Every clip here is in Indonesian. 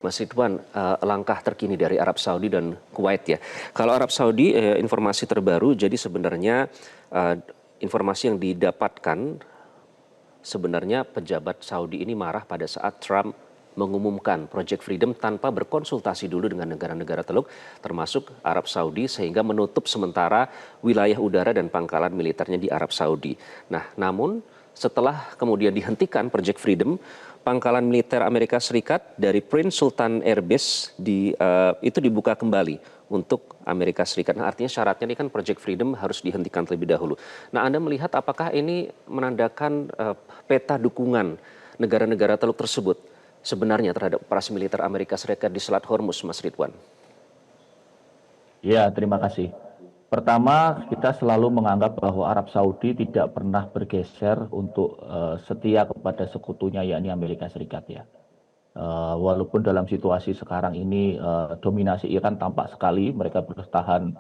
Mas Ridwan, langkah terkini dari Arab Saudi dan Kuwait ya. Kalau Arab Saudi, informasi terbaru, jadi sebenarnya informasi yang didapatkan sebenarnya pejabat Saudi ini marah pada saat Trump mengumumkan Project Freedom tanpa berkonsultasi dulu dengan negara-negara Teluk, termasuk Arab Saudi, sehingga menutup sementara wilayah udara dan pangkalan militernya di Arab Saudi. Nah, namun setelah kemudian dihentikan Project Freedom, pangkalan militer Amerika Serikat dari Prince Sultan Airbase itu dibuka kembali untuk Amerika Serikat. Nah, artinya syaratnya ini kan Project Freedom harus dihentikan terlebih dahulu. Nah, Anda melihat apakah ini menandakan peta dukungan negara-negara Teluk tersebut sebenarnya terhadap operasi militer Amerika Serikat di Selat Hormuz, Mas Ridwan? Ya, terima kasih. Pertama, kita selalu menganggap bahwa Arab Saudi tidak pernah bergeser untuk setia kepada sekutunya, yakni Amerika Serikat ya. Walaupun dalam situasi sekarang ini dominasi Iran tampak sekali, mereka bertahan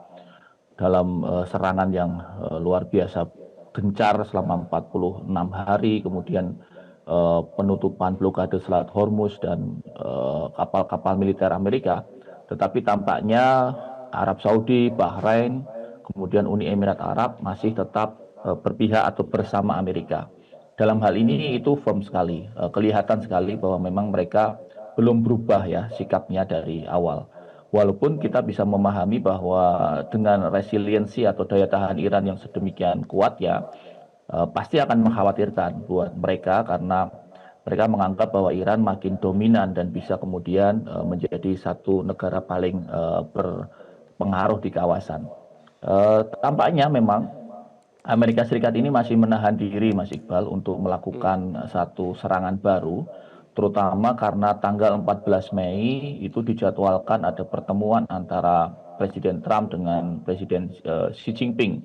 dalam serangan yang luar biasa gencar selama 46 hari, kemudian penutupan blokade Selat Hormuz dan kapal-kapal militer Amerika. Tetapi tampaknya Arab Saudi, Bahrain, kemudian Uni Emirat Arab masih tetap berpihak atau bersama Amerika. Dalam hal ini itu firm sekali, kelihatan sekali bahwa memang mereka belum berubah ya sikapnya dari awal. Walaupun kita bisa memahami bahwa dengan resiliensi atau daya tahan Iran yang sedemikian kuat ya, pasti akan mengkhawatirkan buat mereka karena mereka menganggap bahwa Iran makin dominan dan bisa kemudian menjadi satu negara paling berpengaruh di kawasan. Tampaknya memang Amerika Serikat ini masih menahan diri, Mas Iqbal, untuk melakukan satu serangan baru, terutama karena tanggal 14 Mei itu dijadwalkan ada pertemuan antara Presiden Trump dengan Presiden Xi Jinping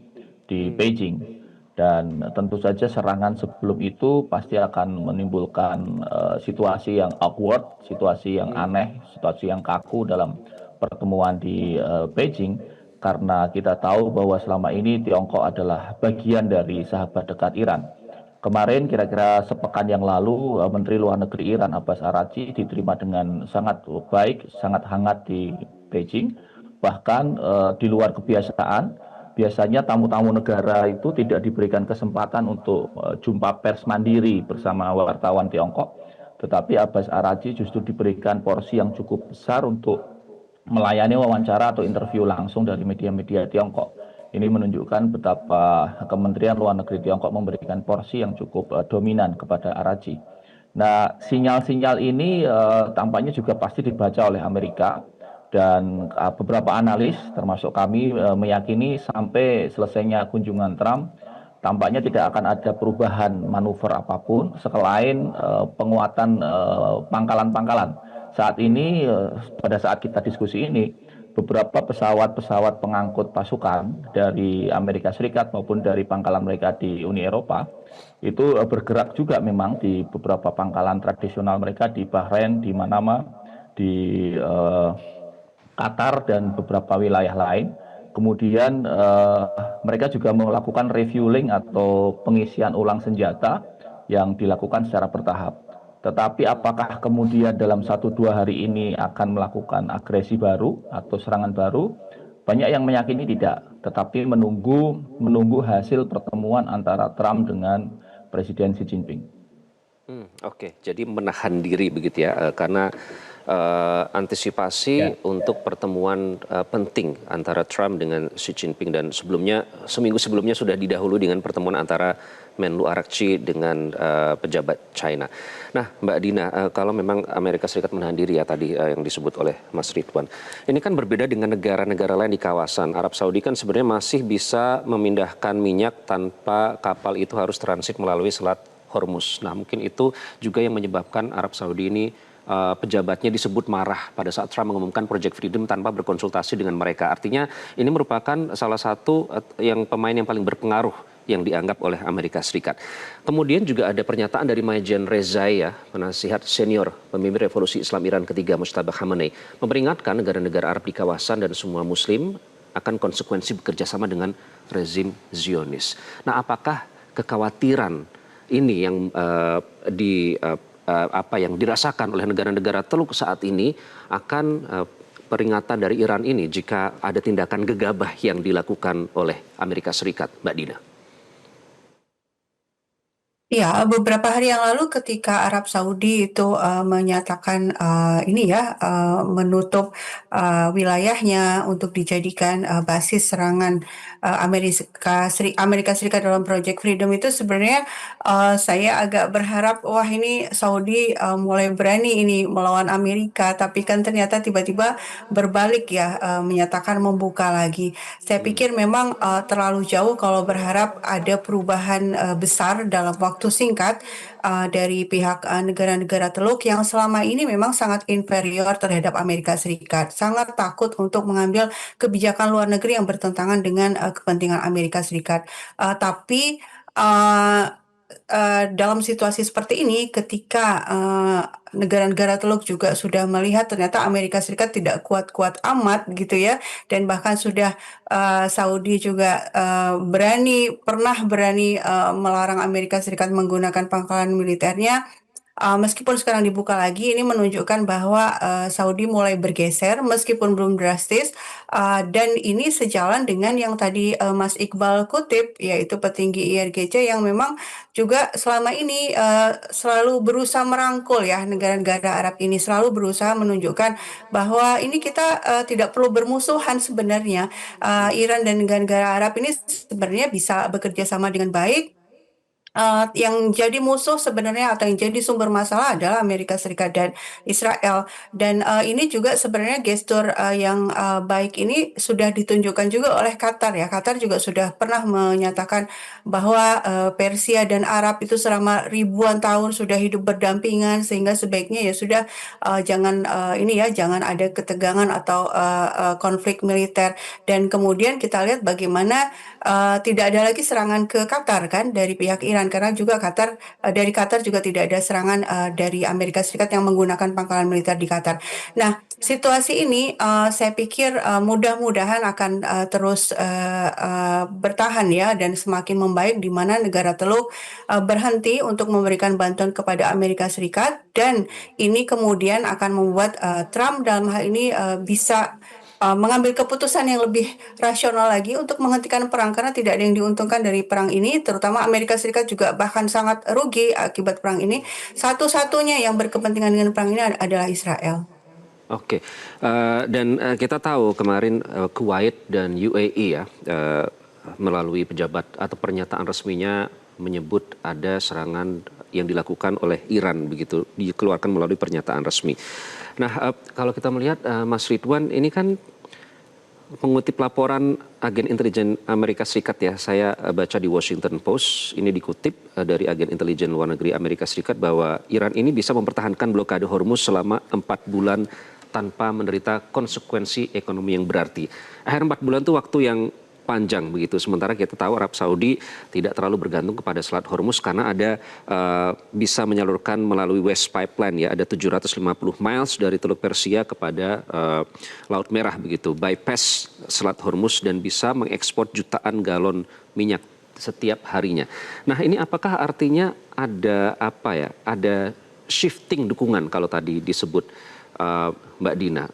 di Beijing. Dan tentu saja serangan sebelum itu pasti akan menimbulkan situasi yang awkward, situasi yang aneh, situasi yang kaku dalam pertemuan di Beijing. Karena kita tahu bahwa selama ini Tiongkok adalah bagian dari sahabat dekat Iran. Kemarin kira-kira sepekan yang lalu Menteri Luar Negeri Iran Abbas Araghchi diterima dengan sangat baik, sangat hangat di Beijing. Bahkan di luar kebiasaan, biasanya tamu-tamu negara itu tidak diberikan kesempatan untuk jumpa pers mandiri bersama wartawan Tiongkok. Tetapi Abbas Araghchi justru diberikan porsi yang cukup besar untuk melayani wawancara atau interview langsung dari media-media Tiongkok. Ini menunjukkan betapa Kementerian Luar Negeri Tiongkok memberikan porsi yang cukup dominan kepada Araghchi. Nah, sinyal-sinyal ini tampaknya juga pasti dibaca oleh Amerika dan beberapa analis termasuk kami meyakini sampai selesainya kunjungan Trump tampaknya tidak akan ada perubahan manuver apapun selain penguatan pangkalan-pangkalan. Saat ini pada saat kita diskusi ini beberapa pesawat-pesawat pengangkut pasukan dari Amerika Serikat maupun dari pangkalan mereka di Uni Eropa itu bergerak juga memang di beberapa pangkalan tradisional mereka di Bahrain, di Manama, di Qatar dan beberapa wilayah lain. Kemudian mereka juga melakukan refueling atau pengisian ulang senjata yang dilakukan secara bertahap. Tetapi apakah kemudian dalam 1-2 hari ini akan melakukan agresi baru atau serangan baru? Banyak yang meyakini tidak, tetapi menunggu hasil pertemuan antara Trump dengan Presiden Xi Jinping. Oke, jadi menahan diri begitu ya, karena antisipasi untuk pertemuan penting antara Trump dengan Xi Jinping, dan seminggu sebelumnya sudah didahului dengan pertemuan antara Menlu Araghchi dengan pejabat China. Nah, Mbak Dina, kalau memang Amerika Serikat menahan diri ya tadi yang disebut oleh Mas Ridwan, ini kan berbeda dengan negara-negara lain di kawasan. Arab Saudi kan sebenarnya masih bisa memindahkan minyak tanpa kapal itu harus transit melalui Selat Hormuz. Nah, mungkin itu juga yang menyebabkan Arab Saudi ini pejabatnya disebut marah pada saat Trump mengumumkan Project Freedom tanpa berkonsultasi dengan mereka. Artinya ini merupakan salah satu pemain yang paling berpengaruh yang dianggap oleh Amerika Serikat. Kemudian juga ada pernyataan dari Majen Rezai, penasihat senior pemimpin revolusi Islam Iran ketiga Mujtaba Khamenei, memperingatkan negara-negara Arab di kawasan dan semua Muslim akan konsekuensi bekerja sama dengan rezim Zionis. Nah, apakah kekhawatiran ini yang apa yang dirasakan oleh negara-negara Teluk saat ini akan peringatan dari Iran ini jika ada tindakan gegabah yang dilakukan oleh Amerika Serikat, Mbak Dina? Ya, beberapa hari yang lalu ketika Arab Saudi itu menyatakan ini ya menutup wilayahnya untuk dijadikan basis serangan Amerika Serikat dalam Project Freedom itu sebenarnya saya agak berharap wah ini Saudi mulai berani ini melawan Amerika, tapi kan ternyata tiba-tiba berbalik ya menyatakan membuka lagi. Saya pikir memang terlalu jauh kalau berharap ada perubahan besar dalam waktu singkat dari pihak negara-negara Teluk yang selama ini memang sangat inferior terhadap Amerika Serikat, sangat takut untuk mengambil kebijakan luar negeri yang bertentangan dengan kepentingan Amerika Serikat. Tapi dalam situasi seperti ini, ketika negara-negara Teluk juga sudah melihat ternyata Amerika Serikat tidak kuat-kuat amat gitu ya, dan bahkan sudah Saudi juga pernah berani melarang Amerika Serikat menggunakan pangkalan militernya. Meskipun sekarang dibuka lagi, ini menunjukkan bahwa Saudi mulai bergeser, meskipun belum drastis, dan ini sejalan dengan yang tadi Mas Iqbal kutip, yaitu petinggi IRGC yang memang juga selama ini selalu berusaha merangkul ya negara-negara Arab ini, selalu berusaha menunjukkan bahwa ini kita tidak perlu bermusuhan sebenarnya. Iran dan negara-negara Arab ini sebenarnya bisa bekerja sama dengan baik. Yang jadi musuh sebenarnya atau yang jadi sumber masalah adalah Amerika Serikat dan Israel. Dan ini juga sebenarnya gestur yang baik ini sudah ditunjukkan juga oleh Qatar ya. Qatar juga sudah pernah menyatakan bahwa Persia dan Arab itu selama ribuan tahun sudah hidup berdampingan, sehingga sebaiknya ya sudah jangan ada ketegangan atau konflik militer. Dan kemudian kita lihat bagaimana tidak ada lagi serangan ke Qatar kan dari pihak Iran, karena juga dari Qatar juga tidak ada serangan dari Amerika Serikat yang menggunakan pangkalan militer di Qatar. Nah, situasi ini saya pikir mudah-mudahan akan terus bertahan ya dan semakin membaik, di mana negara Teluk berhenti untuk memberikan bantuan kepada Amerika Serikat, dan ini kemudian akan membuat Trump dalam hal ini bisa mengambil keputusan yang lebih rasional lagi untuk menghentikan perang, karena tidak ada yang diuntungkan dari perang ini, terutama Amerika Serikat juga bahkan sangat rugi akibat perang ini. Satu-satunya yang berkepentingan dengan perang ini adalah Israel. Oke, dan kita tahu kemarin Kuwait dan UAE ya melalui pejabat atau pernyataan resminya menyebut ada serangan yang dilakukan oleh Iran, begitu dikeluarkan melalui pernyataan resmi. Nah, kalau kita melihat Mas Ridwan, ini kan mengutip laporan agen intelijen Amerika Serikat ya, saya baca di Washington Post, ini dikutip dari agen intelijen luar negeri Amerika Serikat bahwa Iran ini bisa mempertahankan blokade Hormuz selama 4 bulan tanpa menderita konsekuensi ekonomi yang berarti. Akhir 4 bulan itu waktu yang panjang begitu. Sementara kita tahu Arab Saudi tidak terlalu bergantung kepada Selat Hormuz karena ada bisa menyalurkan melalui West Pipeline ya, ada 750 miles dari Teluk Persia kepada Laut Merah begitu, bypass Selat Hormuz dan bisa mengekspor jutaan galon minyak setiap harinya. Nah, ini apakah artinya ada ada shifting dukungan kalau tadi disebut Mbak Dina?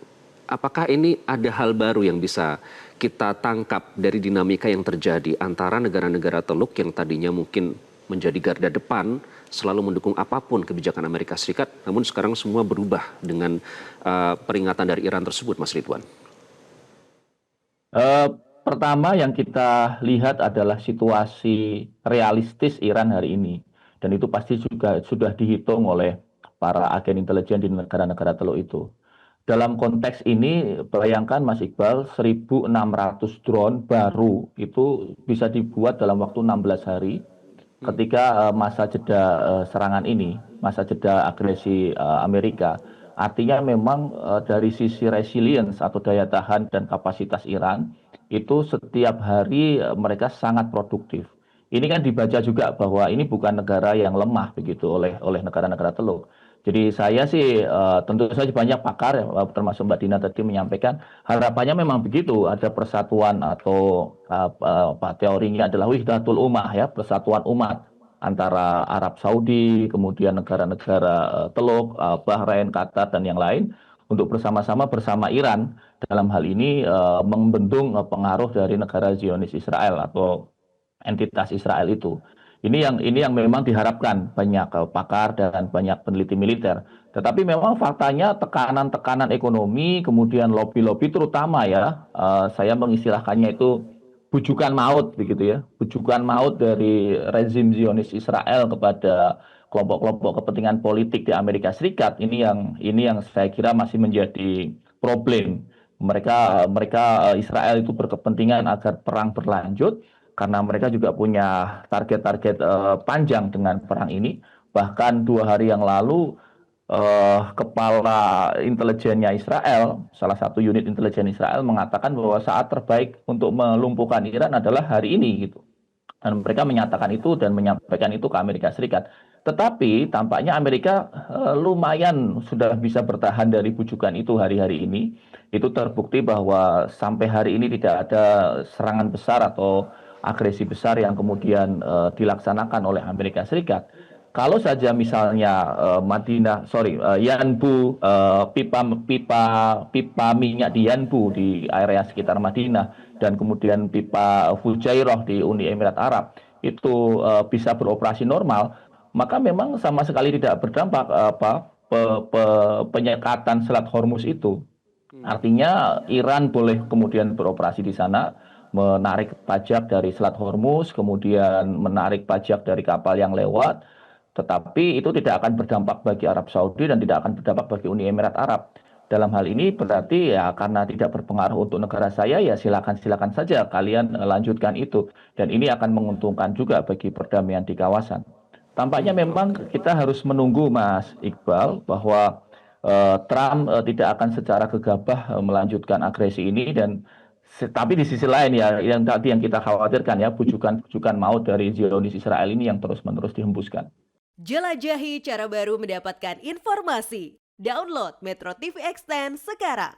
Apakah ini ada hal baru yang bisa kita tangkap dari dinamika yang terjadi antara negara-negara Teluk yang tadinya mungkin menjadi garda depan selalu mendukung apapun kebijakan Amerika Serikat, namun sekarang semua berubah dengan peringatan dari Iran tersebut, Mas Ridwan? Pertama yang kita lihat adalah situasi realistis Iran hari ini, dan itu pasti juga sudah dihitung oleh para agen intelijen di negara-negara Teluk itu. Dalam konteks ini, bayangkan Mas Iqbal, 1.600 drone baru itu bisa dibuat dalam waktu 16 hari ketika masa jeda serangan ini, masa jeda agresi Amerika. Artinya memang dari sisi resilience atau daya tahan dan kapasitas Iran, itu setiap hari mereka sangat produktif. Ini kan dibaca juga bahwa ini bukan negara yang lemah begitu oleh negara-negara Teluk. Jadi saya sih tentu saja banyak pakar termasuk Mbak Dina tadi menyampaikan harapannya memang begitu, ada persatuan atau teorinya adalah wihdatul ummah ya, persatuan umat. antara Arab Saudi, kemudian negara-negara Teluk, Bahrain, Qatar, dan yang lain untuk bersama-sama bersama Iran dalam hal ini membendung pengaruh dari negara Zionis Israel atau entitas Israel itu. Ini yang memang diharapkan banyak pakar dan banyak peneliti militer. Tetapi memang faktanya tekanan-tekanan ekonomi, kemudian lobby-lobby terutama ya, saya mengistilahkannya itu bujukan maut begitu ya, bujukan maut dari rezim Zionis Israel kepada kelompok-kelompok kepentingan politik di Amerika Serikat ini yang saya kira masih menjadi problem. Mereka mereka Israel itu berkepentingan agar perang berlanjut karena mereka juga punya target-target panjang dengan perang ini. Bahkan 2 hari yang lalu kepala intelijennya Israel, salah satu unit intelijen Israel mengatakan bahwa saat terbaik untuk melumpuhkan Iran adalah hari ini gitu. Dan mereka menyatakan itu dan menyampaikan itu ke Amerika Serikat. Tetapi tampaknya Amerika lumayan sudah bisa bertahan dari bujukan itu hari-hari ini. Itu terbukti bahwa sampai hari ini tidak ada serangan besar atau agresi besar yang kemudian dilaksanakan oleh Amerika Serikat. Kalau saja misalnya Yanbu, pipa minyak di Yanbu di area sekitar Madinah dan kemudian pipa Fujairah di Uni Emirat Arab itu bisa beroperasi normal, maka memang sama sekali tidak berdampak penyekatan Selat Hormuz itu. Artinya Iran boleh kemudian beroperasi di sana, menarik pajak dari Selat Hormuz, kemudian menarik pajak dari kapal yang lewat, tetapi itu tidak akan berdampak bagi Arab Saudi dan tidak akan berdampak bagi Uni Emirat Arab. Dalam hal ini berarti ya karena tidak berpengaruh untuk negara saya, ya silakan saja kalian lanjutkan itu. Dan ini akan menguntungkan juga bagi perdamaian di kawasan. Tampaknya memang kita harus menunggu Mas Iqbal bahwa Trump tidak akan secara gegabah melanjutkan agresi ini tapi di sisi lain ya yang tadi yang kita khawatirkan ya bujukan maut dari Zionis Israel ini yang terus-menerus dihembuskan. Jelajahi cara baru mendapatkan informasi. Download Metro TV Extend sekarang.